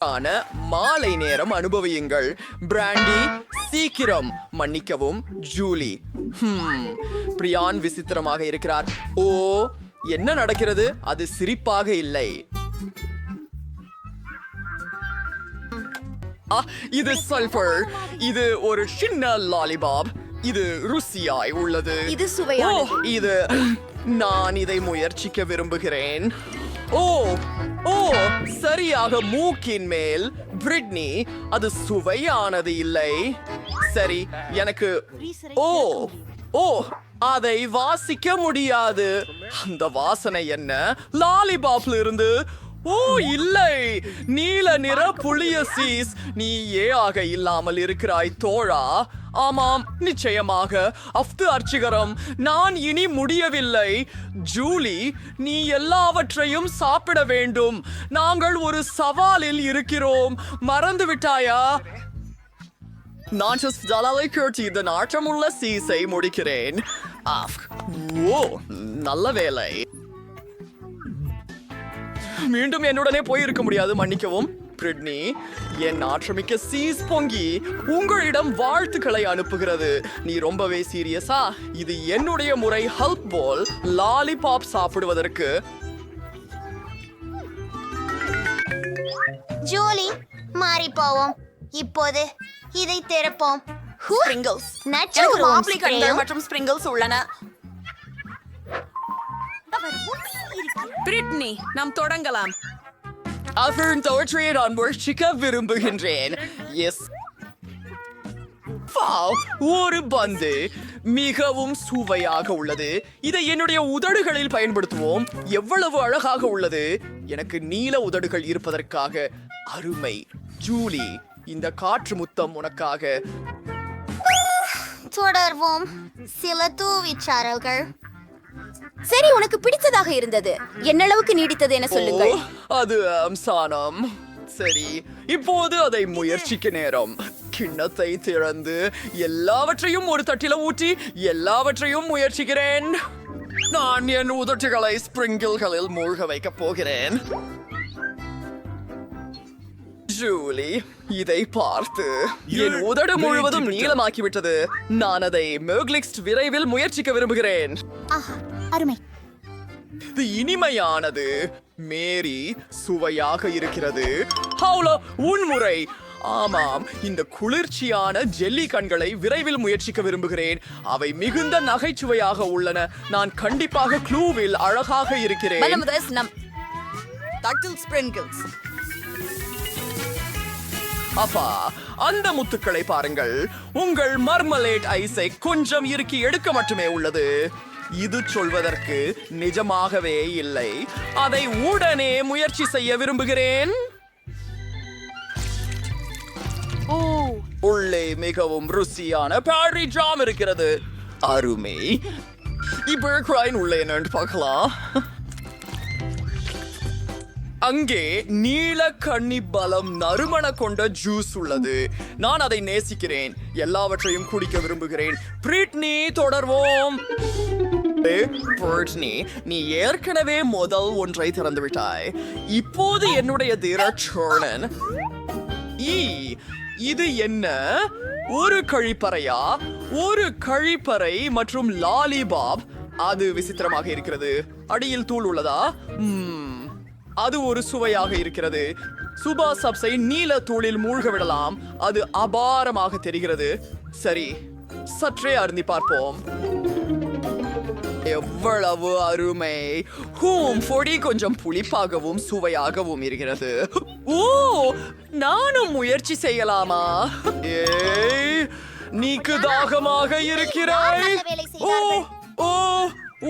ஆன மாலை நேரம் அனுபவியுங்கள். பிராண்டி சீக்கிரம். மன்னிக்கவும் ஜூலி. பிரியான் விசித்திரமாக இருக்கிறார். ஓ, என்ன நடக்கிறது? அது சிரிப்பாக இல்லை. இது சல்பர். இது ஒரு சின்ன லாலிபாப். இது ருசியாய் உள்ளது. இது சுவையானது. இது நான் இதை முயற்சிக்க விரும்புகிறேன். ஓ ஓ சரியாக மூக்கின் மேல். பிரிட்னி, அது சுவையானது இல்லை. சரி, எனக்கு ஓ ஓ அதை வாசிக்க முடியாது. அந்த வாசனை என்ன? லாலிபாப்ல இருந்து. ஓ இல்லை, நீல நிற புளிய சீஸ். நீ ஆக இல்லாமல் இருக்கிறாய் தோழா. ஆமாம், நிச்சயமாக. அஃது அர்ச்சிகரம். நான் இனி முடியவில்லை. ஜூலி, நீ எல்லாவற்றையும் சாப்பிட வேண்டும். நாங்கள் ஒரு சவாலில் இருக்கிறோம். மறந்து விட்டாயா? நான் ஜலாலை கேட்டு இந்த நாற்றமுள்ள சீஸை முடிக்கிறேன். ஓ, நல்ல வேலை. மீண்டும் என்னுடனே போயிருக்க முடியாது, மன்னிக்கவும். பிரிட்னி, என் நாற்றமிக்க சீஸ் பொங்கி உங்களிடம் வாழ்த்துக்களை அனுப்புகிறது. நீ ரொம்பவே சீரியஸா? இது என்னுடைய முறை ஹெல்ப் போல் லாலிபாப் சாப்பிடுவதற்கு. ஜூலி, மாறி போவோம். இப்போது இதை திறப்போம். ஸ்பிரிங்கிள்ஸ். நச்சு எனக்கு உருவம் மாப்ளி கண்கள் ஸ்ப்ரேயும். மற்றும் ஸ்பிரிங்கிள்ஸ் உள்ளன. பிரிட்னி, நாம் தொடங்கலாம். அவர் தோற்றியை நான் முயற்சிக்க விரும்புகின்றேன். எஸ், ஒரு பந்து மிகவும் சுவையாக உள்ளது. இதை என்னுடைய உதடுகளில் பயன்படுத்துவோம். எவ்வளவு அழகாக உள்ளது. எனக்கு நீல உதடுகள் இருப்பதற்காக அருமை. ஜூலி, இந்த காற்று முத்தம் உனக்காக. தொடர்வோம். சில தூவிச்சாரல்கள். சரி, உனக்கு பிடித்ததாக இருந்தது. என்னளவுக்கு நீடித்தது என சொல்லுங்கள். அது அம்சானம். சரி, இப்போது அதை முயற்சிக்க நேரம். கிண்ணத்தை திறந்து எல்லாவற்றையும் ஒரு தட்டில ஊற்றி எல்லாவற்றையும் முயற்சிக்கிறேன். நான் என் உதட்டுகளை ஸ்பிரிங்கிள்களில் மூழ்க வைக்கப் போகிறேன். ஜூலி, இதை பார்த்து என் உதடு முழுவதும் நீளமாக்கிவிட்டது. நான் அதை மெர்க்லிக்ஸ்ட் விரைவில் முயற்சிக்க விரும்புகிறேன். அருமை. இது இனிமையானது. மேரி, சுவையாக இருக்கிறது. ஹவுலா, உன்முறை. ஆமாம், இந்த குளிர்ச்சியான ஜெல்லி கண்களை விரைவில் முயற்சிக்க விரும்புகிறேன். அவை மிகுந்த நகைச்சுவையாக உள்ளன. நான் கண்டிப்பாக க்ளூவில் அழகாக இருக்கிறேன். அப்பா, அந்த முத்துக்களை பாருங்கள். உங்கள் மர்மலேட் ஐஸை கொஞ்சம் இறுக்கி எடுக்க மட்டுமே உள்ளது. இது சொல்வதற்கு நிஜமாகவே இல்லை. அதை உடனே முயற்சி செய்ய விரும்புகிறேன். உள்ளே மிகவும் ருசியான பாரி ஜாம் இருக்கிறது. அருமை. இப்போ உள்ளே என்னன்னு பார்க்கலாம். அங்கே நீல கன்னி பலம் நறுமண கொண்ட ஜூஸ் உள்ளது. நான் அதை நேசிக்கிறேன். எல்லாவற்றையும் குடிக்க விரும்புகிறேன். பிரிட்னி, தொடர்வோம். பிரிட்னி, நீ ஏற்கனவே முதல் ஒன்றை திறந்து விட்டாய். இப்போது என்னுடைய திரச்சோழன். இது என்ன? ஒரு கழிப்பறையா? ஒரு கழிப்பறை மற்றும் லாலிபாப். அது விசித்திரமாக இருக்கிறது. அடியில் தூள் உள்ளதா? அது ஒரு சுவையாக இருக்கிறது. சுபா சப்ஸை நீல தூளில் மூழ்க விடலாம். அது அபாரமாக தெரிகிறது. சரி, சற்றே அருந்தி பார்ப்போம். எவ்வளவு அருமை. பொடி கொஞ்சம் புளிப்பாகவும் சுவையாகவும் இருக்கிறது. ஓ, நானும் முயற்சி செய்யலாமா? நீக்கு தாகமாக இருக்கிறாய். ஓ ஓ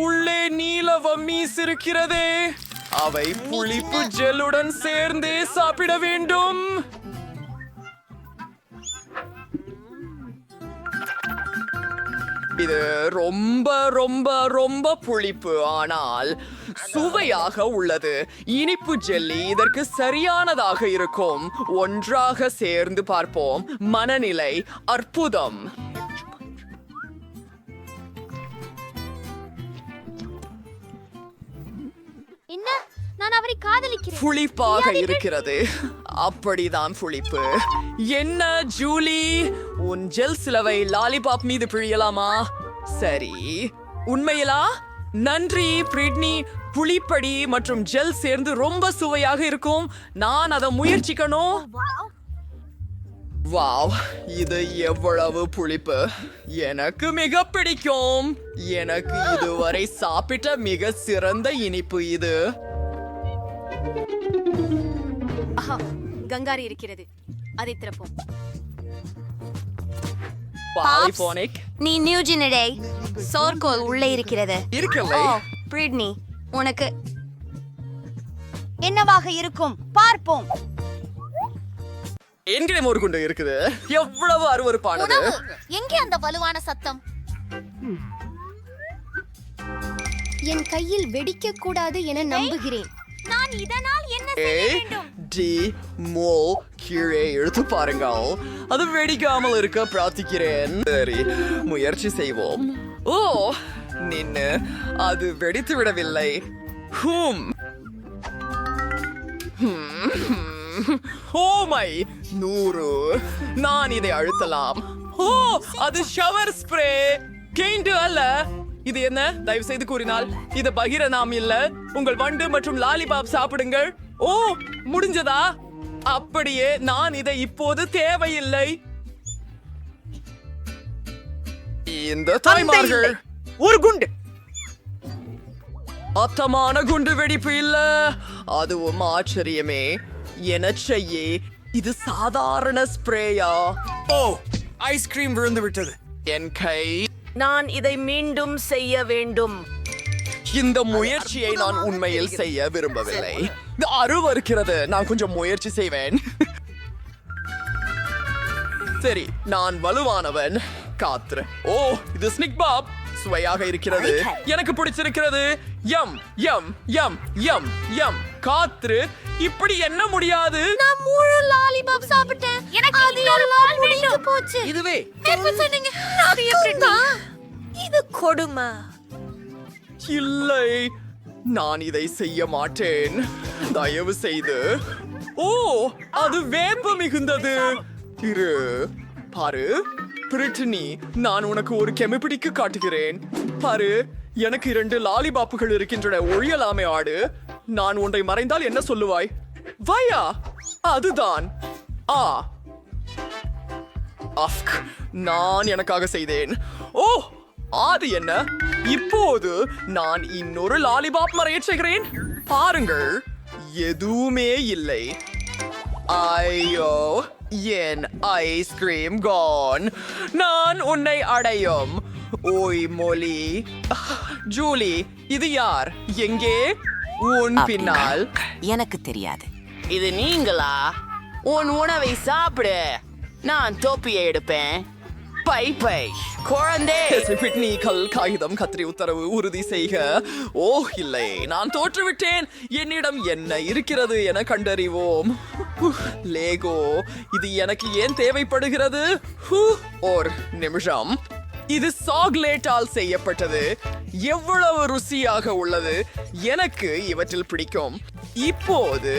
உள்ளே நீல வம்மீஸ் இருக்கிறதே. அவை புளிப்பு ஜெல்லுடன் சேர்ந்தே சாப்பிட வேண்டும். இது ரொம்ப ரொம்ப ரொம்ப புளிப்பு, ஆனால் சுவையாக உள்ளது. இனிப்பு ஜெல்லி இதற்கு சரியானதாக இருக்கும். ஒன்றாக சேர்ந்து பார்ப்போம். மனநிலை அற்புதம். என்ன நான் அவரை காதலிக்கிறேன். புளிப்பாக இருக்கிறது. அப்படிதான் புளிப்பு. என்ன ஜூலி, உன் ஜெல் சிலவை லாலிபாப் மீது பிழியலாமா? சரி, உண்மையிலா? நன்றி பிரிட்னி. புளிப்படி மற்றும் ஜெல் சேர்ந்து ரொம்ப சுவையாக இருக்கும். நான் அதை முயற்சிக்கணும். வாவ், இது எவ்வளவு புளிப்பு! எனக்கு மிக பிடிக்கும். எனக்கு இதுவரை சாப்பிட்ட மிக சிறந்த இனிப்பு இது. கங்காரி இருக்கிறது, அதை திறப்போம். பாலிபோனிக் நீ நியூஜினடே சோர்கோல் உள்ளே இருக்கிறது. இருக்கலை. பிரிட்னி, உனக்கு என்னவாக இருக்கும் பார்ப்போம். என்கிட்ட ஒரு குண்டு இருக்குது. எவ்வளவு அருவருப்பானது! எங்கே அந்த வலுவான சத்தம்? என் கையில் வெடிக்க கூடாது என நம்புகிறேன். நான் இதனால் என்ன செய்ய வேண்டும்? டி மோ கீழே எடுத்து பாருங்கள். அது வெடிக்காமல் இருக்க பிரார்த்திக்கிறேன். சரி, முயற்சி செய்வோம். ஓ, நின்னு, அது வெடித்து விடவில்லை. ஹூம். Oh my 100. நான் இதை அழுத்தலாம். ஓ, அது ஷவர் ஸ்ப்ரே. கெயிண்டு அல்ல. இது என்ன? தயவு செய்து கூறினால் இது பகிர நாம் இல்ல. உங்கள் வண்டு மற்றும் லாலிபாப் சாப்பிடுங்கள். ஓ, முடிஞ்சதா? அப்படியே நான் இதை இப்போது தேவையில்லை. இந்த தாய்மார்கள் ஒரு குண்டு. அத்தமான குண்டு வெடிப்பு இல்ல. அதுவும் ஆச்சரியமே. என செய்ய இது சாதாரண ஸ்ப்ரேயா? ஓ, ஐஸ்கிரீம் விழுந்து விட்டது என் கை. நான் இதை மீண்டும் செய்ய வேண்டும். இந்த முயற்சியை நான் உண்மையில் செய்ய விரும்பவில்லை. இது அருவருக்கிறது. நான் கொஞ்சம் முயற்சி செய்வேன். சரி, நான் வலுவானவன். காத்துரு. ஓ, இது ஸ்னிக் பாப். சுவையாக இருக்கிறது. எனக்கு பிடிச்சிருக்கிறது. யம் யம் யம் யம் யம். காத்துரு. இப்படி என்ன முடியாது. நான் முழு லாலிபாப் சாப்பிட்டேன். எனக்கு அது எல்லாம் முடிஞ்சு போச்சு. இதுவே எப்ப சொன்னீங்க? அது எப்படி? இது கொடுமை. இல்லை, நான் இதை செய்ய மாட்டேன். தயவு செய்து. ஓ, அது வேம்பு மிகுந்தது. இரு, பாரு பிரிட்டனி, நான் உனக்கு ஒரு கெமிபிடிக்கு காட்டுகிறேன். பாரு, எனக்கு 2 லாலிபாப்புகள் இருக்கின்றன. ஒழியலாமே ஆடு. நான் ஒன்றை மறைந்தால் என்ன சொல்லுவாய்? வயா, அதுதான். ஆ, அஃப்க், நான் எனக்காக செய்தேன். ஓ, அது என்ன? இப்போது நான் இன்னொரு லாலிபாப் மறைய செய்கிறேன். பாருங்கள், எதுவுமே இல்லை. ஐயோ, என் ஐஸ்கிரீம் கான். நான் உன்னை அடையும். ஓய் மொழி. ஜூலி, இது யார்? எங்கே? உன் பின்னால். எனக்கு தெரியாது. இது நீங்களா? உன் உணவை சாப்பிடு. நான் தொப்பியை எடுப்பேன். பை பை குழந்தை. பிட்னி, கல், காகிதம், கத்திரி, உத்தரவு, உறுதி செய்க. ஓ இல்லை, நான் தோற்றுவிட்டேன். என்னிடம் என்ன இருக்கிறது என கண்டறிவோம். லேகோ, இது எனக்கு ஏன் தேவைப்படுகிறது? ஒரு நிமிஷம். இது சாக்லேட்டால் செய்யப்பட்டது. எவ்வளவு ருசியாக உள்ளது. எனக்கு இவற்றில் பிடிக்கும். இப்போது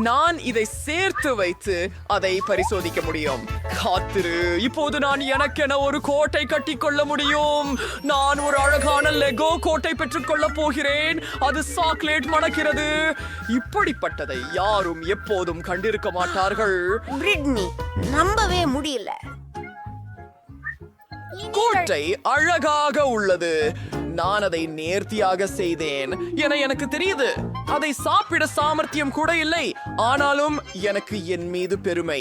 நான் இதை சேர்த்து வைத்து அதை பரிசோதிக்க முடியும். காத்திரு, இப்போது நான் எனக்கென ஒரு கோட்டை கட்டிக்கொள்ள முடியும். நான் ஒரு அழகான லெகோ கோட்டை பெற்றுக்கொள்ள போகிறேன். அது சாக்லேட் மணக்கிறது. இப்படிப்பட்டதை யாரும் எப்போதும் கண்டிருக்க மாட்டார்கள். பிரிட்னி, நம்பவே முடியல. கோட்டை அழகாக உள்ளது. நான் அதை நேர்த்தியாக செய்தேன் என எனக்கு தெரியுது. அதை சாப்பிட சாமர்த்தியம் கூட இல்லை. ஆனாலும் எனக்கு என் மீது பெருமை.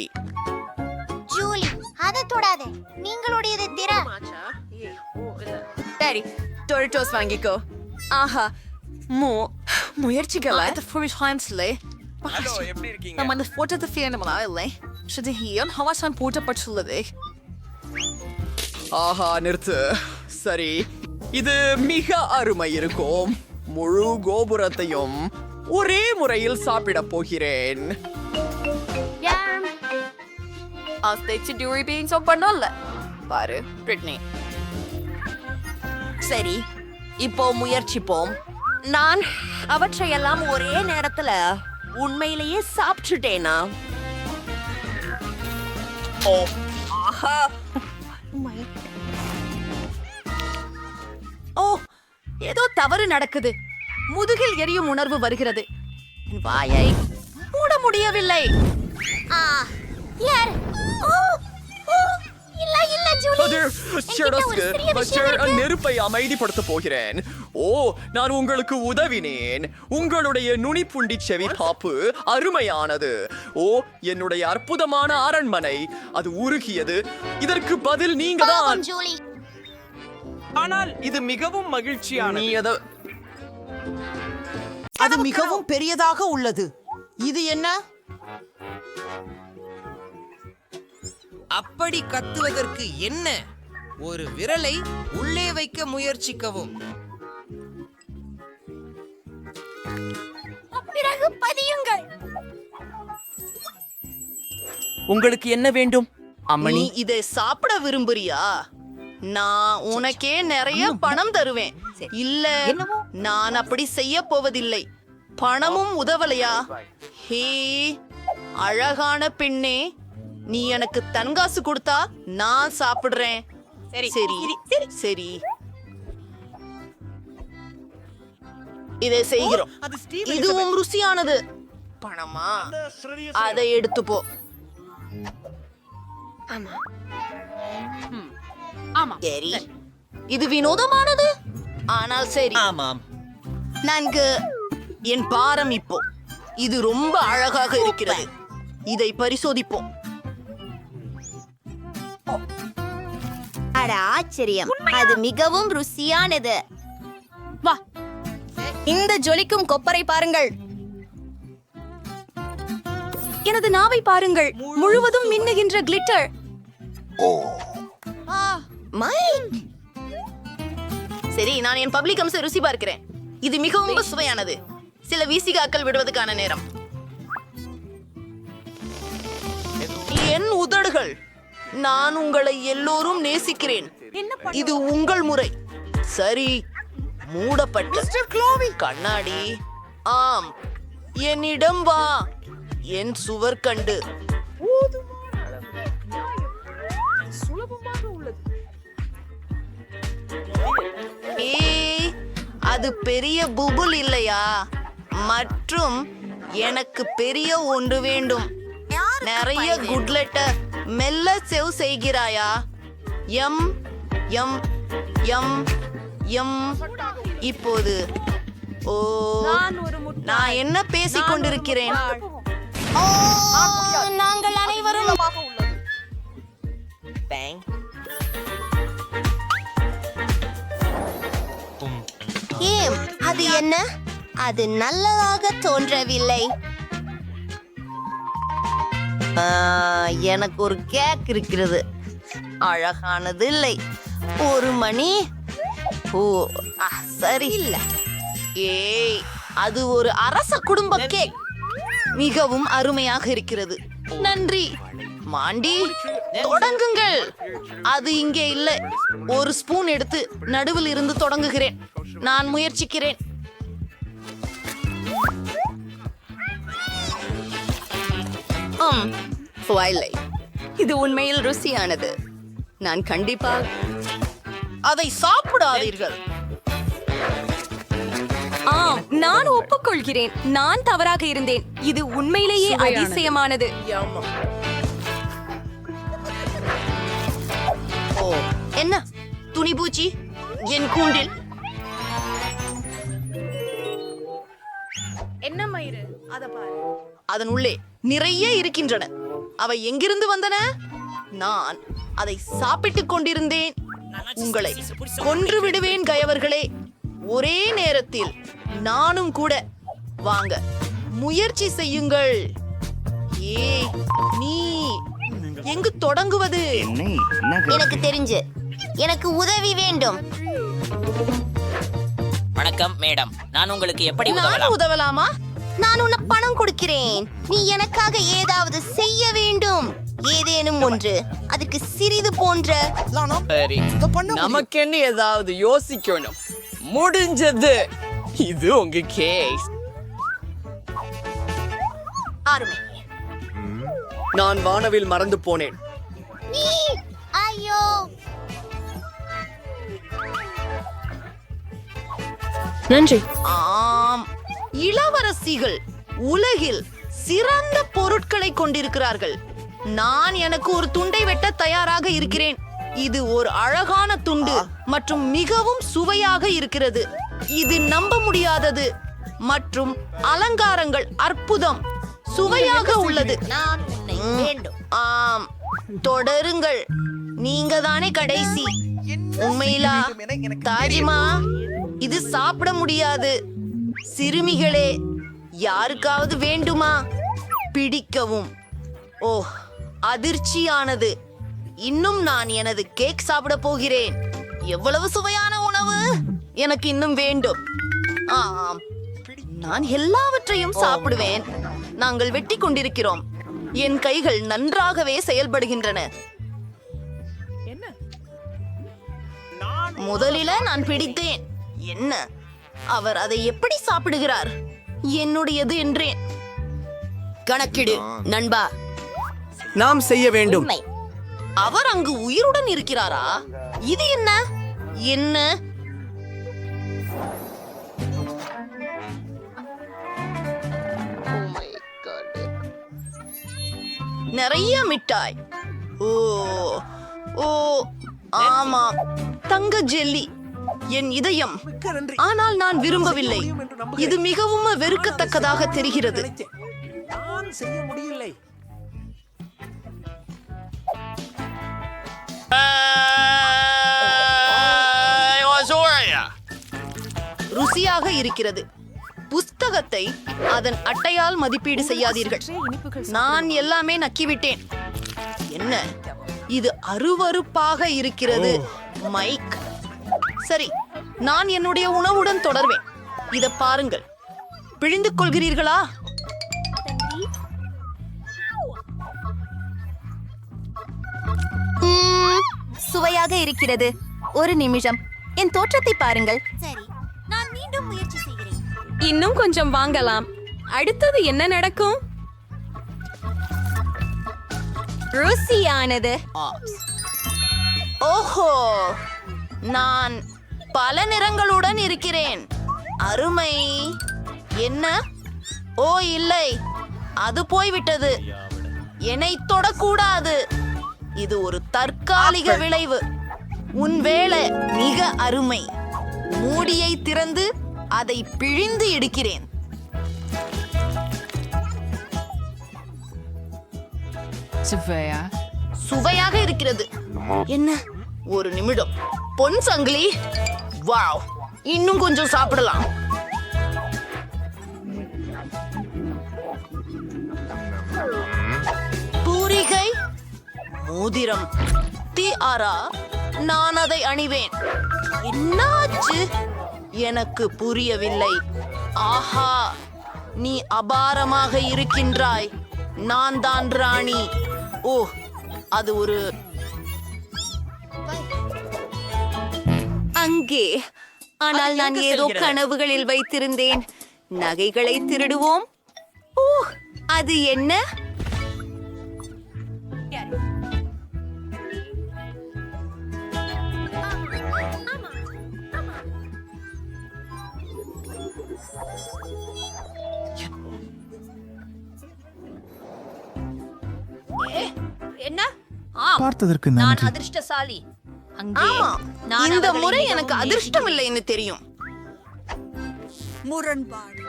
ஜூலி, அதை தொடாதே. நீங்களுடையது திற. சரி, டொரிட்டோஸ் வாங்கிக்கோ. ஆஹா, முயற்சிக்கல. ஹலோ, எப்படி இருக்கீங்க? நம்ம அந்த போட்டோத்தை ஃபீல் இல்லை. ஹியன் ஹவாசான் போட்டப்பட்டுள்ளது. ஆஹா, நிறுத்து. சரி, இது மிக அருமை இருக்கும். முழு கோபுரத்தையும் ஒரே முறையில் சாப்பிட போகிறேன். பாரு பிரிட்னி. சரி, இப்போ முயற்சிப்போம். நான் அவற்றையெல்லாம் ஒரே நேரத்துல உண்மையிலேயே சாப்பிட்டுட்டேனா? ஓ ஆஹா! ஓ ஏதோ தவறு நடக்குது. முதுகில் எரியும் உணர்வு வருகிறது. என் வாயை மூட முடியவில்லை. யார்? இல்ல இல்ல ஜூலி. என்கிட்ட ஒரு சிறிய விஷயம் இருக்கு. நெருப்பை அமைதிப்படுத்த போகிறேன். ஓ, நான் உங்களுக்கு உதவினேன். உங்களுடைய நுனிப்புண்டி செவி பாப்பு அருமையானது. ஓ, என்னுடைய அற்புதமான அரண்மனை அது உருகியது. இதற்கு பதில் நீங்க தான். பாவம் ஜூலி. ஆனால் இது மிகவும் மகிழ்ச்சியானது. நீ எதை அது மிகவும் பெரியதாக உள்ளது. இது என்ன? அப்படி கத்துவதற்கு என்ன? ஒரு விரலை உள்ளே வைக்க முயற்சிக்கவும். பிறகு பதியுங்கள். உங்களுக்கு என்ன வேண்டும் நீ அம்மணி? இதை சாப்பிட விரும்புறியா? நான் உனக்கே நிறைய பணம் தருவேன். இல்ல, நான் அப்படி செய்ய போவதில்லை. பணமும் உதவலையா? ஹே அழகான பெண்ணே, நீ எனக்கு தன்காசு கொடுத்தா நான் சாப்பிடுறேன். சரி சரி, இதை செய்கிறோம். இதுவும் ருசியானது. பணமா? அதை எடுத்து போ. சரி, இது வினோதமானது, ஆனால் சரி. ஆமாம். நன்கு. என் பாரம் இப்போ. இது ரொம்ப அழகாக இருக்கிறது. இதை பரிசோதிப்போம். அட ஆச்சரியம், அது மிகவும் ருசியானது. வா. இந்த ஜொலிக்கும் கொப்பரை பாருங்கள். எனது நாவை பாருங்கள், முழுவதும் மின்னுகின்ற கிளிட்டர். மைக், சரி, நான் என் பப்ளிக் அம்ச ருசி பார்க்கிறேன். இது மிகவும் சுவையானது. சில வீசிகாக்கள் விடுவதற்கான நேரம். என் உதடுகள், நான் உங்களை எல்லோரும் நேசிக்கிறேன். இது உங்கள் முறை. சரி, மூடப்பட்ட கண்ணாடி. ஆம், என்னிடம் வா. என் சுவர் கண்டு. ஏய், அது பெரிய புபுல் இல்லையா? மற்றும் எனக்கு பெரிய ஒன்று வேண்டும். நிறைய குட்லெட்ட மெல்ல செவ் செய்கிறாயா? எம் எம் எம் எம். இப்போது ஓ, நான் என்ன பேசிக் கொண்டிருக்கிறேன்? நாங்கள் அனைவரும் ஏம், அது என்ன? அது நல்லதாக தோன்றவில்லை. எனக்கு ஒரு கேக் இருக்கிறது. அழகானது இல்லை. ஒரு மணி. ஓ, சரி இல்ல. ஏய், அது ஒரு அரச குடும்ப கேக். மிகவும் அருமையாக இருக்கிறது. நன்றி மாண்டி. தொடங்குங்கள். அது இங்கே இல்லை. ஒரு ஸ்பூன் எடுத்து நடுவில் இருந்து தொடங்குகிறேன். நான் முயற்சிக்கிறேன். இது உண்மையில் ருசியானது. நான் கண்டிப்பாக அதை சாப்பிடாதீர்கள். ஆம், நான் ஒப்புக்கொள்கிறேன். நான் தவறாக இருந்தேன். இது உண்மையிலேயே அதிசயமானது. ஓ, என்ன துணிபூச்சி என் கூண்டில்? என்ன மயிறு? அத பாரு. அதன் உள்ளே நிறைய இருக்கின்றன. அவை எங்கிருந்து வந்தன? நான் அதை சாப்பிட்டுக் கொண்டிருந்தேன். உங்களை கொன்று விடுவேன் கயவர்களே. ஒரே நேரத்தில் நானும் கூட. வாங்க, முயற்சி செய்யுங்கள். ஏய், நீ எங்கு தொடங்குவது? எனக்கு தெரிஞ்சு. எனக்கு உதவி வேண்டும். வணக்கம் மேடம், நான் உங்களுக்கு எப்படி நான் உதவலாம்? உதவலாமா? நான் உனக்கு பணம் கொடுக்கிறேன். நீ எனக்காக ஏதாவது செய்ய வேண்டும். ஏதேனும் ஒன்று. அதுக்கு சிறிது போன்ற சரி, நமக்கு என்ன ஏதாவது யோசிக்கணும். முடிஞ்சது. இது உங்க கேஸ். அருமை. நான் வானவில் மறந்து போனேன். ஐயோ, நன்றி. ஆம், இளவரசிகள் உலகில் சிறந்த பொருட்களை கொண்டிருக்கிறார்கள். நான் எனக்கு ஒரு துண்டை வெட்ட தயாராக இருக்கிறேன். இது ஒரு அழகான துண்டு மற்றும் மிகவும் சுவையாக இருக்கிறது. இது நம்ப முடியாதது மற்றும் அலங்காரங்கள் அற்புதம், சுவையாக உள்ளது. நான் உன்னை வேண்டும். ஆம், தொடருங்கள். நீங்க தானே கடைசி. உண்மையிலா தாஜிமா, இது சாப்பிட முடியாது. சிறுமிகளே, யாருக்காவது வேண்டுமா? பிடிக்கவும். ஓ, அதிர்ச்சியானது. இன்னும் நான் எனது கேக் சாப்பிட போகிறேன். எவ்வளவு சுவையான உணவு! எனக்கு இன்னும் வேண்டும். ஆம், நான் எல்லாவற்றையும் சாப்பிடுவேன். நாங்கள் வெட்டி கொண்டிருக்கிறோம். என் கைகள் நன்றாகவே செயல்படுகின்றன. முதலில நான் பிடித்தேன். என்ன, அவர் அதை எப்படி சாப்பிடுகிறார்? என்னுடையது என்றேன். கணக்கிடு நண்பா. நாம் செய்ய வேண்டும். அவர் அங்கு உயிருடன் இருக்கிறாரா? இது என்ன என்ன? நிறைய மிட்டாய். ஓ ஓ ஆமாம், தங்க ஜெல்லி. என் இதயம். ஆனால் நான் விரும்பவில்லை. இது மிகவும் வெறுக்கத்தக்கதாக தெரிகிறது. நான் செய்ய முடியலை. ருசியாக இருக்கிறது. புஸ்தகத்தை அதன் அட்டையால் மதிப்பீடு செய்யாதீர்கள். நான் எல்லாமே நக்கிவிட்டேன். என்ன, இது அருவருப்பாக இருக்கிறது. மைக், சரி, நான் என்னுடைய உணவுடன் தொடர்வேன். இத பாருங்கள். பிழிந்து கொள்கிறீர்களா? சுவையாக இருக்கிறது. ஒரு நிமிஷம், என் தோற்றத்தை பாருங்கள். சரி, நான் மீண்டும் முயற்சி செய்கிறேன். இன்னும் கொஞ்சம் வாங்கலாம். அடுத்தது என்ன நடக்கும்? ருசியானது. ஓஹோ, நான் பல நிறங்களுடன் இருக்கிறேன். அருமை. என்ன? ஓ இல்லை, அது போய்விட்டது. என்னை தொடக்கூடாது. இது ஒரு தற்காலிக விளைவு. உன் வேலை மிக அருமை. மூடியை திறந்து அதை பிழிந்து எடுக்கிறேன். சுவையாக இருக்கிறது. என்ன, ஒரு நிமிடம். பொன் சங்கிலி. வாவ், இன்னும் கொஞ்சம் சாப்பிடலாம். பூரிகை, மோதிரம், திஆரா. நான் அதை அணிவேன். என்னாச்சு? எனக்கு புரியவில்லை. ஆஹா, நீ அபாரமாக இருக்கின்றாய். நான் தான் ராணி. ஓ, அது ஒரு அங்கே. ஆனால் நான் ஏதோ கனவுகளில் வைத்திருந்தேன். நகைகளை திருடுவோம். ஓ, அது என்ன? என்ன? பார்த்ததற்கு நான் நன்றி. அதிர்ஷ்டசாலி. ஆமா, இந்த முறை எனக்கு அதிர்ஷ்டம் இல்லைன்னு தெரியும். முரண்பாடு.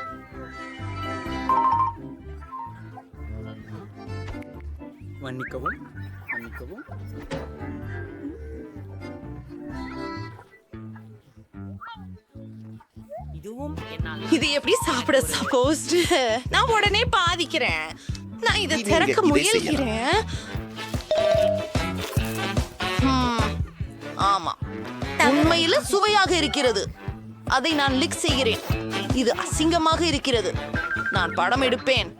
மன்னிக்கவும், மன்னிக்கவும். இதுவும் என்னால். இது எப்படி சாப்பிட சப்போஸ்ட்? நான் உடனே பாதிக்கிறேன். நான் இதை திறக்க முயல்கிறேன். ஆமா, உண்மையில சுவையாக இருக்கிறது. அதை நான் லிக் செய்கிறேன். இது அசிங்கமாக இருக்கிறது. நான் படம் எடுப்பேன்.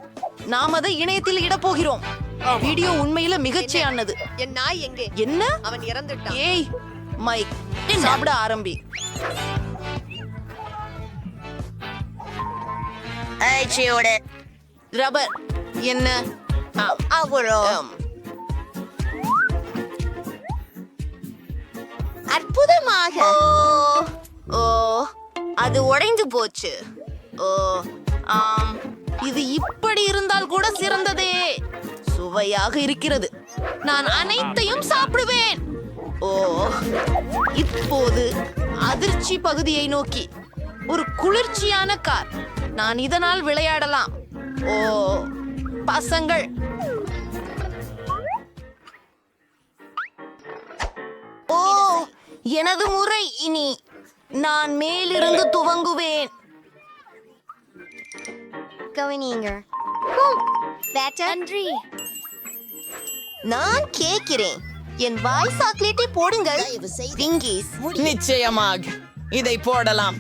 நாம் அதை இணையத்தில் இட போகிறோம். வீடியோ உண்மையில மிகச்சியானது. என் நாய் எங்கே? என்ன? அவன் இறந்துட்டான். ஏய் மைக், சாப்பிட ஆரம்பி. ரப்பர் என்ன அற்புதமாக ஓ அது உடைந்து போச்சு. ஓ ஆம், இது இப்படி இருந்தால் கூட சிறந்ததே. சுவையாக இருக்கிறது. நான் அனைத்தையும் சாப்பிடுவேன். ஓ இப்போது அதிர்ச்சி பகுதியை நோக்கி ஒரு குளிர்ச்சியான கார். நான் இதனால் விளையாடலாம். ஓ பசங்கள், ஓ எனது முறை. இனி நான் மேலிருந்து துவங்குவேன். கவனியுங்க. நன்றி. நான் கேட்கிறேன், என் வாய் சாக்லேட்டை போடுங்கள். விங்கீஸ். நிச்சயமாக இதை போடலாம்.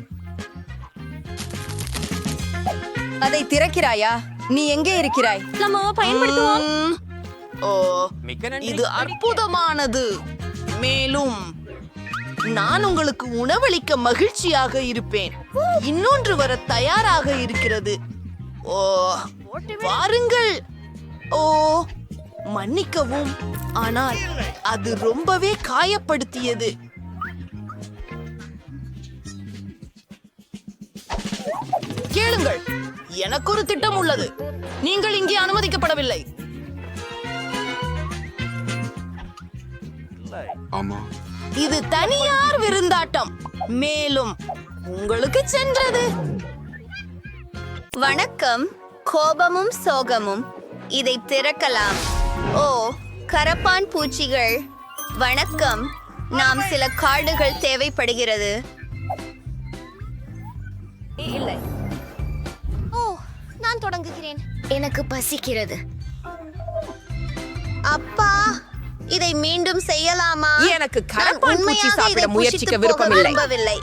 அதை திறக்கிறாயா? நீ எங்கே இருக்கிறாய்? நம்ம பயன்படுத்துவோம். ஓ இது அற்புதமானது. மேலும் நான் உங்களுக்கு உணவளிக்க மகிழ்ச்சியாக இருப்பேன். இன்னொன்று வர தயாராக இருக்கிறது. ஓ வாருங்கள். ஓ மன்னிக்கவும், ஆனால் அது ரொம்பவே காயப்படுத்தியது. கேளுங்கள், எனக்கு ஒரு திட்டம் உள்ளது. நீங்கள் இங்கே அனுமதிக்கப்படவில்லை. இது தனியார் விருந்தாட்டம். மேலும் உங்களுக்கு சென்றது. வணக்கம். கோபமும் சோகமும். இதை திறக்கலாம். ஓ கரப்பான் பூச்சிகள். வணக்கம். நாம் சில கார்டுகள் தேவைப்படுகிறது. இல்லை. ஓ நான் தொடங்குகிறேன். எனக்கு பசிக்கிறது. அப்பா, இதை மீண்டும் செய்யலாமா? எனக்கு நான் கரப்பான் பூச்சி உண்மையாக சாப்பிட இதை முயற்சிக்க புசித்துப் போக விருப்பமில்லை. விரும்பவில்லை.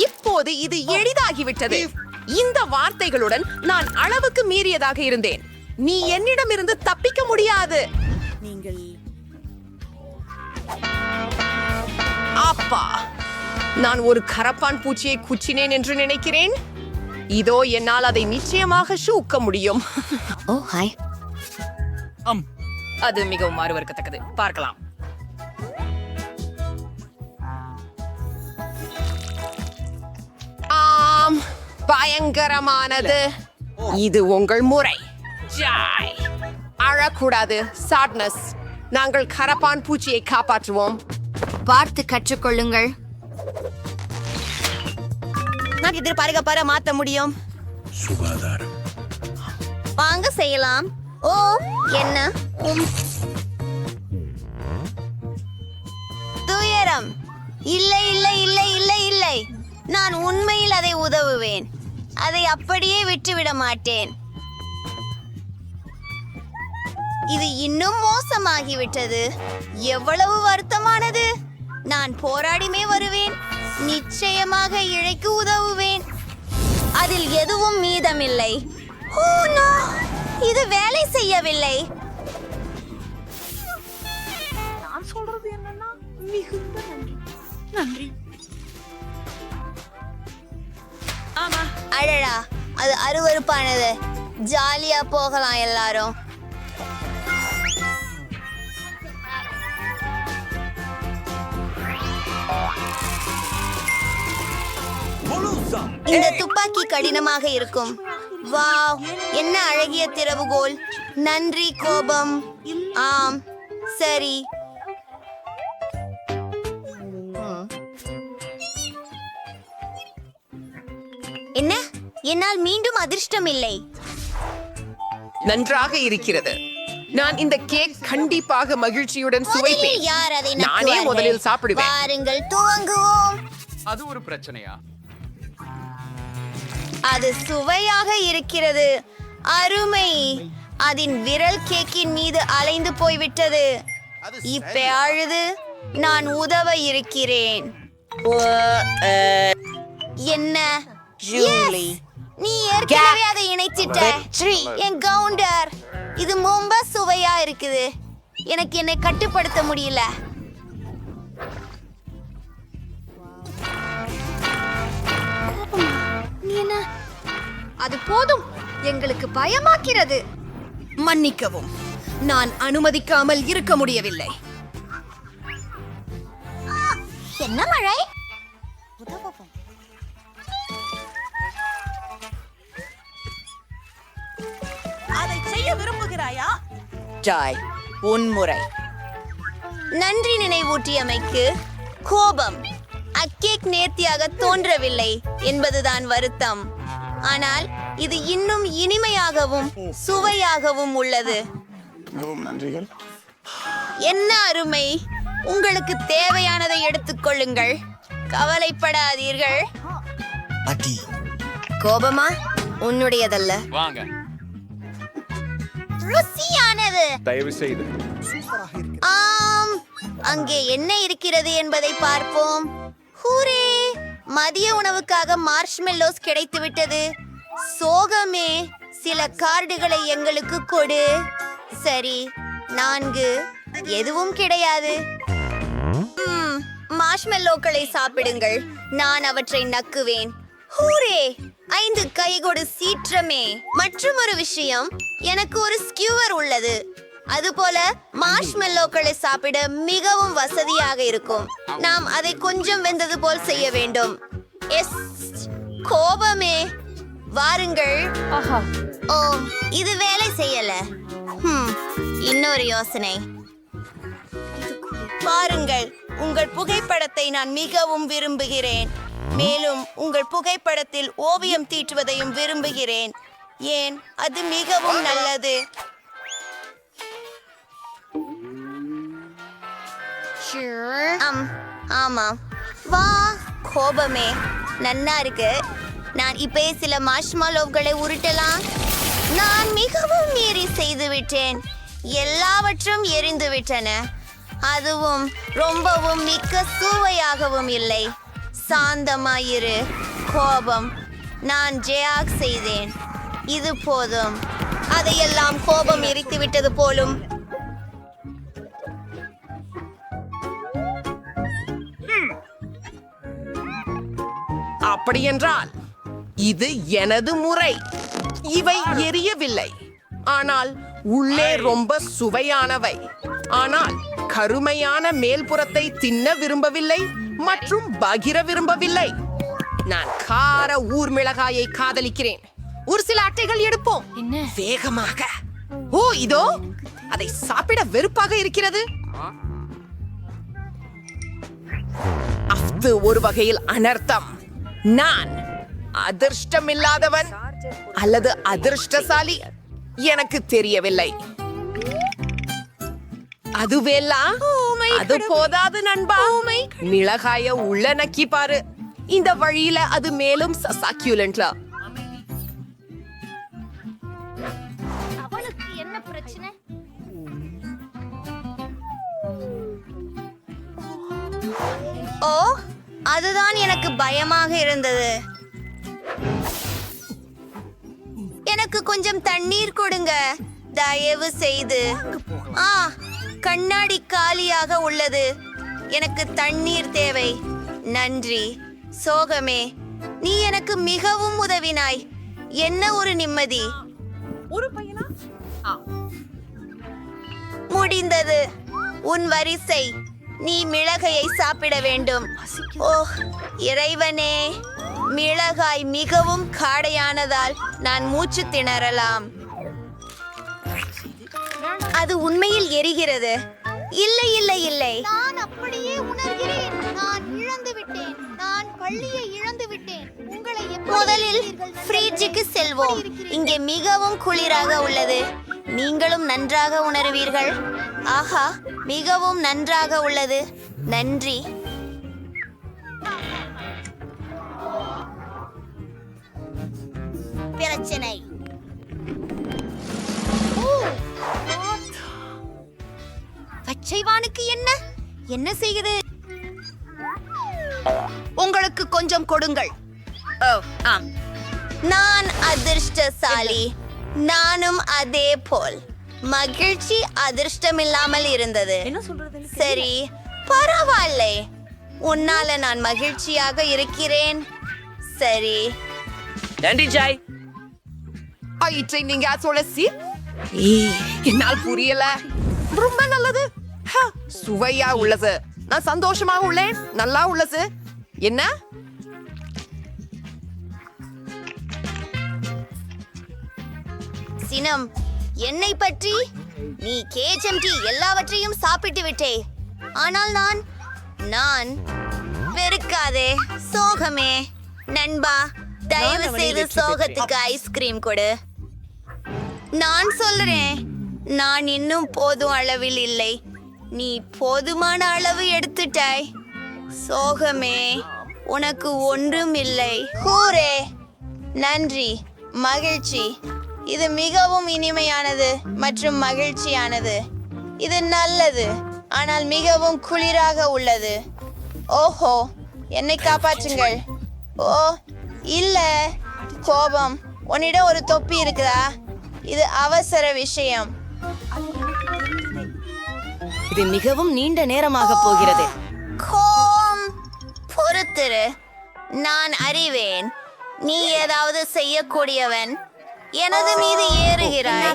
இப்போது இது எளிதாகிவிட்டது. இந்த வார்த்தைகளுடன் நான் அளவுக்கு மீறியதாக இருந்தேன். நீ என்னிடமிருந்து தப்பிக்க முடியாது. அப்பா, நான் ஒரு கரப்பான் பூச்சியை குச்சினேன் என்று நினைக்கிறேன். இதோ என்னால் அதை நிச்சயமாக சூக்க முடியும். ஓ ஹாய். அது மிகவும் மாறுவர்க்கத்தக்கது. பார்க்கலாம். ஆம், பயங்கரமானது. இது உங்கள் முறை. ஜாய். அழக்கூடாது. சாட்னஸ். நாங்கள் கரப்பான் பூச்சியை காப்பாற்றுவோம். பார்த்து கற்றுக்கொள்ளுங்கள். நான் எதிர்பார்க்க மாத்த முடியும். வாங்க செய்யலாம். ஓ என்ன துயரம். இல்லை இல்லை இல்லை இல்லை இல்லை. நான் உண்மையில் அதை உதவுவேன். அதை அப்படியே விட்டுவிட மாட்டேன். இது இன்னும் மோசமாகிவிட்டது. எவ்வளவு வருத்தமானது. நான் போராடிமே வருவேன். நிச்சயமாக இழைக்கு உதவுவேன். அதில் எதுவும் மீதமில்லை. ஓ நோ, இது வேலை செய்யவில்லை. நான் சொல்றது என்னன்னா, மிகுந்த நன்றி. ஆமா, அடடா, அது அருவருப்பானது. ஜாலியா போகலாம் எல்லாரும். இந்த துப்பாக்கி கடினமாக இருக்கும். வாவ், என்ன அழகிய திறவுகோல். நன்றி கோபம். ஆம் சரி. என்ன, என்னால் மீண்டும் அதிர்ஷ்டம் இல்லை. நன்றாக இருக்கிறது. நான் இந்த கேக் கண்டிப்பாக மகிழ்ச்சியுடன் சுவைப்பேன். முதலில் யார் அதை நானே நக்குவார்கள்? முதலில் சாப்பிடுவேன். வாருங்கள் துவங்குவோம். அது ஒரு பிரச்சனையா? அது சுவையாக இருக்கிறது. அருமை. அதன் விரல் கேக்கின் மீது அலைந்து போய்விட்டது. இப்ப அழுது நான் உதவ இருக்கிறேன். என்ன ஜூலி. Yes! நீ ஏற்கனவே அதை இணைச்சிட்ட. என் கவுண்டர். இது ரொம்ப சுவையா இருக்குது. எனக்கு என்னை கட்டுப்படுத்த முடியல. நீ என்ன அது போதும், எங்களுக்கு பயமாக்கிறது. மன்னிக்கவும், நான் அனுமதிக்காமல் இருக்க முடியவில்லை. என்ன மழை? அதை செய்ய விரும்புகிறாயா? ஜாய், உன்முறை. நன்றி நினைவூட்டியமைக்கு. கோபம் அக்கேக் நேர்த்தியாக தோன்றவில்லை என்பதுதான் வருத்தம். ஆனால் இது இன்னும் இனிமையாகவும் சுவையாகவும் உள்ளது. என்ன அருமை! உங்களுக்கு தேவையானதை எடுத்துக்கொள்ளுங்கள், கவலைப்படாதீர்கள். கோபமா உன்னுடையதல்ல, ருசியானது. ஆம், அங்கே என்ன இருக்கிறது என்பதை பார்ப்போம். ஹூரே! மதிய உணவுக்காக மார்ஷ்மெல்லோஸ் கிடைத்துவிட்டது. சோகமே, சில கார்டுகளை எங்களுக்கு கொடு. சரி, 4 எதுவும் கிடையாது. மார்ஷ்மெல்லோக்களை சாப்பிடுங்கள், நான் அவற்றை நக்குவேன். ஹூரே! 5 கைகொடு சீற்றமே. மற்றும் ஒரு விஷயம், எனக்கு ஒரு ஸ்கியூவர் உள்ளது. அதுபோல மார்ஷ்மெல்லோக்களை சாப்பிட மிகவும் வசதியாக இருக்கும். நாம் அதை கொஞ்சம் வெந்தது போல் செய்ய வேண்டும். எஸ், கோபமே, வாருங்கள். ஓ, இது வேலை செய்யல. இன்னொரு யோசனை. பாருங்கள், உங்கள் புகைப்படத்தை நான் மிகவும் விரும்புகிறேன். மேலும் உங்கள் புகைப்படத்தில் ஓவியம் தீட்டுவதையும் விரும்புகிறேன். ஏன், அது மிகவும் நல்லது. ஆமாம், வா கோபமே, நன்னா இருக்கு. நான் இப்பே சில மார்ஷ்மெல்லோக்களை உருட்டலாம். நான் மிகவும் மீறி செய்து விட்டேன். எல்லாவற்றும் எரிந்து விட்டன. அதுவும் ரொம்பவும் மிக்க சுவையாகவும் இல்லை. சாந்தமாயிரு கோபம். நான் ஜெயாக் செய்தேன். இது போதும். அதையெல்லாம் கோபம் எரித்து விட்டது போலும். அப்படியென்றால் இது எனது முறை. இவை எரியவில்லை, ஆனால் உள்ளே ரொம்ப சுவையானவை. ஆனால் கருமையான மேல்புறத்தை தின்ன விரும்பவில்லை மற்றும் பகிர விரும்பவில்லை. நான் கார ஊர் மிளகாயை காதலிக்கிறேன். ஒரு சில அட்டைகள் எடுப்போம். வேகமாக. ஓ, இதோ அதை சாப்பிட வெறுப்பாக இருக்கிறது. அஃது ஒரு வகையில் அனர்த்தம். நான் அதிர்ஷ்டமில்லாதவன் அல்லது அதிர்ஷ்டசாலி, எனக்கு தெரியவில்லை. அதுவெல்லாம் அது போதாது நண்பா. மிளகாய உள்ள நக்கி பாரு. இந்த வழியில அது மேலும் சசாக்யூலன்ட்ல. அவளுக்கு என்ன பிரச்சனை? ஓ, அதுதான் எனக்கு பயமாக இருந்தது. எனக்கு கொஞ்சம் தண்ணீர் கொடுங்க, தயவு செய்து. கண்ணாடி காலியாக உள்ளது. எனக்கு தண்ணீர் தேவை. நன்றி. சோகமே, நீ எனக்கு மிகவும் உதவினாய். என்ன ஒரு நிம்மதி. முடிந்தது. உன் வரிசை. நீ மிளகாயை சாப்பிட வேண்டும். ஓ இறைவனே, மிளகாய் மிகவும் காடையானதால் நான் மூச்சு திணறலாம். அது உண்மையில் எரிகிறது. இல்லை இல்லை இல்லை, நான் அப்படியே உணர்கிறேன். நான் இழந்து விட்டேன். நான் பள்ளியை இழந்து விட்டேன். உங்களை முதலில் ஃப்ரிட்ஜுக்கு செல்வோம். இங்கே மிகவும் குளிராக உள்ளது. நீங்களும் நன்றாக உணர்வீர்கள். ஆஹா, மிகவும் நன்றாக உள்ளது. நன்றி. பிரச்சனை. பச்சைவானுக்கு என்ன செய்யுது? உங்களுக்கு கொஞ்சம் கொடுங்கள். நான் அதிர்ஷ்டசாலி. நானும் அதே போல். மகிழ்ச்சி அதிர்ஷ்டமில்லாமல் இருந்தது. சரி, பரவாயில்லை. உன்னால நான் மகிழ்ச்சியாக இருக்கிறேன். சரி. நன்றி ஜாய். ஆயிற்றை நீங்க சொல்லி என்னால் புரியல. ரொம்ப நல்லது. சுவையா உள்ளது. நான் சந்தோஷமாக உள்ளேன். நல்லா உள்ளது. என்ன சினம், என்னை பற்றி நீ KHMT எல்லாவற்றையும் சாப்பிட்டு விட்டே. ஆனால் நான் வெறுக்காதே. சோகமே நண்பா, தயவு செய்து சோகத்துக்கு ஐஸ்கிரீம் கொடு. நான் சொல்றேன், நான் இன்னும் போதும் அளவில் இல்லை. நீ போதுமான அளவு எடுத்துட்டாய். சோகமே, உனக்கு ஒன்றும் இல்லை. ஹூரே, நன்றி, மகிழ்ச்சி. இது மிகவும் இனிமையானது மற்றும் மகிழ்ச்சியானது. இது நல்லது, ஆனால் மிகவும் குளிராக உள்ளது. ஓஹோ, என்னை காப்பாற்றுங்கள். ஓ இல்ல, கோபம். உன்னிடம் ஒரு தொப்பி இருக்குதா? இது அவசர விஷயம். இது மிகவும் நீண்ட நேரமாக போகிறது. பொறுத்திரு, நான் அறிவேன். நீ ஏதாவது செய்யக்கூடியவன். எனது மீது ஏறுகிறாய்.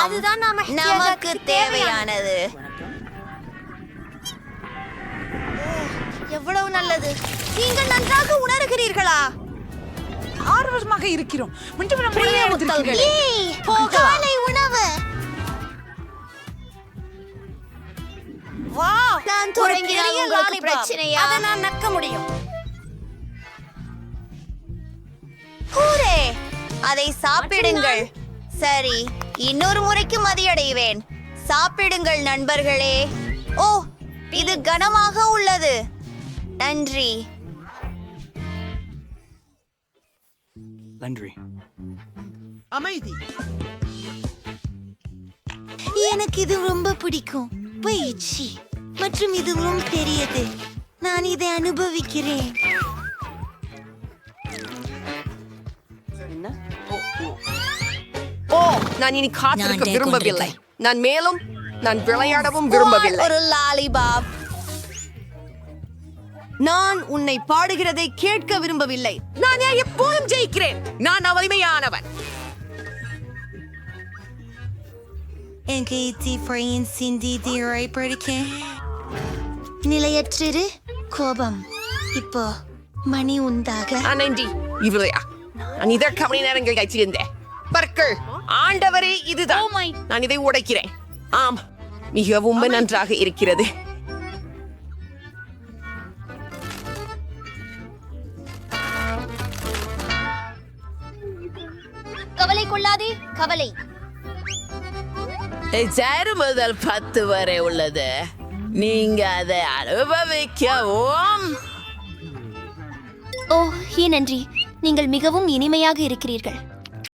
அதுதான் நமக்கு தேவையானது. எவ்வளவு நல்லது. நீங்கள் நன்றாக உணர்கிறீர்களா? ஆர்வமாக இருக்கிறோம். ஏய், காலை உணவு. நான் தொடங்கினால் உங்களுக்கு பிரச்சனையா? அதை நான் நக்க முடியும். ஹூரே, அதை சாப்பிடுங்கள். சரி, இன்னொரு முறைக்கு மதியடைவேன். சாப்பிடுங்கள் நண்பர்களே. ஓ, இது கனமாக உள்ளது. நன்றி. நன்றி. அமைதி. எனக்கு இது ரொம்ப பிடிக்கும். பயிற்சி மற்றும் இதுவும் பெரியது. நான் இதை அனுபவிக்கிறேன். ஓ, நான் இனி காத்திருக்க விரும்பவில்லை. நான் விளையாடவும் விரும்பவில்லை. ஒரு லாலிபாப். நான் உன்னை பாடுகிறதை கேட்க விரும்பவில்லை. நான் எப்போதும் ஜெயிக்கிறேன். நான் வலிமையானவன். நிலையற்று கோபம். இப்போ மணி உண்டாக. நன்றி. இவளையா நான் இதற்கு மணி நேரங்கள் கைச்சிருந்தேன். பற்கள் ஆண்டவரே, இதுதான். நான் இதை உடைக்கிறேன். ஆம், மிகவும் நன்றாக இருக்கிறது. கவலை கொள்ளாதே, கவலை. 0 முதல் 10 வரை உள்ளது. நீங்க அதை அனுபவிக்கவும். ஓ, நன்றி. நீங்கள் மிகவும் இனிமையாக இருக்கிறீர்கள்.